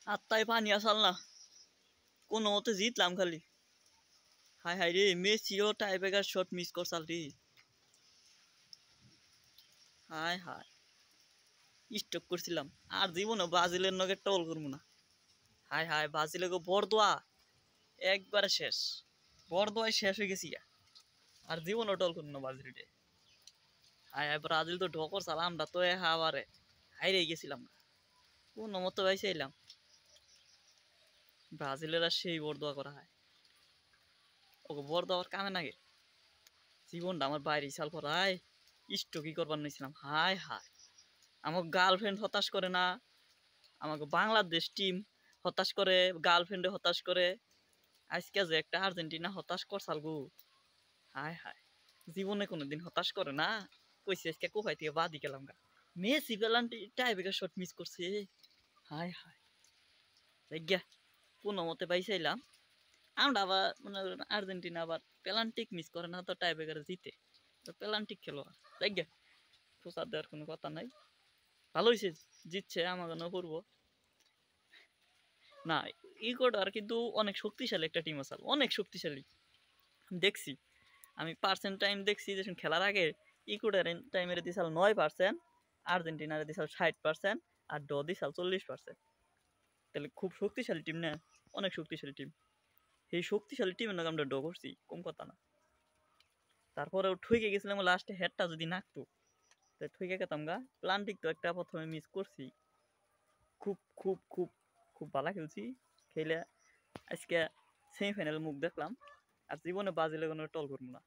আত্মায় পানি আসাল না, কোনো মতে জিতলাম খালি। হায় হায় রে, মেসিও টাইব্রেকার শট মিস করছাল রে। হায় হায়, স্টক করছিলাম। আর জীবনে ব্রাজিলের নগে টল করবো না। হায় হায়, ব্রাজিলের বরদোয়া একবারে শেষ, বরদোয়ায় শেষ হয়ে গেছি। আর জীবনও টল করবো না ব্রাজিলকে। হায় হায়, ব্রাজিল তো ঢকর চাল, আমরা তো হাওয়ারে হাইরে গেছিলাম না, কোনো মতো পাইছিলাম। ব্রাজিলের আর সেই বরদোয়া করা হয়, ওকে বরদোয়ার কামে নাগে। জীবনটা আমার বাইরে সাল করায় স্টকি করবার নিয়েছিলাম। হায় হায়, আমার গার্লফ্রেন্ড হতাশ করে না, আমাকে বাংলাদেশ টিম হতাশ করে, গার্লফ্রেন্ডে হতাশ করে, আজকে যে একটা আর্জেন্টিনা হতাশ করছাল গো। হায় হায়, জীবনে কোনোদিন হতাশ করে না। কইছি আজকে কোপাই থেকে বাদি গেলাম গা। Messi penalty tiebreaker shot miss করছে। হায় হায়, গিয়া কোনো মতে পাইছিলাম। আমরা আবার মনে করেন আর্জেন্টিনা আবার পেলান্টিক মিস করে না তো টাইব্রেকারে জিতে, তো পেলান্টিক খেলোয়াড় দেখ গিয়া প্রচার দেওয়ার কোনো কথা নাই। ভালো হয়েছে জিতছে, আমাকে না করবো না। ইকুয়েডর কিন্তু অনেক শক্তিশালী একটা টিম আছে, অনেক শক্তিশালী দেখছি আমি। পার্সেন্ট টাইম দেখছি যে খেলার আগে ইকুয়েডর টাইমের দিশাল 9%, আর্জেন্টিনার দিশাল 60%, আর ড দিশাল 40%। তাহলে খুব শক্তিশালী টিম না, অনেক শক্তিশালী টিম। এই শক্তিশালী টিমের নাকি আমরা ড করছি, কম কথা না। তারপরে ঠুকে গেছিলাম লাস্টে, হেডটা যদি নাকতো তাই ঠুকে গেতাম গা। প্লান্টিক তো একটা প্রথমে মিস করছি। খুব খুব খুব খুব ভালো খেলছি, খেলে আজকে সেমিফাইনাল মুখ দেখলাম। আর জীবনে ব্রাজিলের কোনো টল করবো না।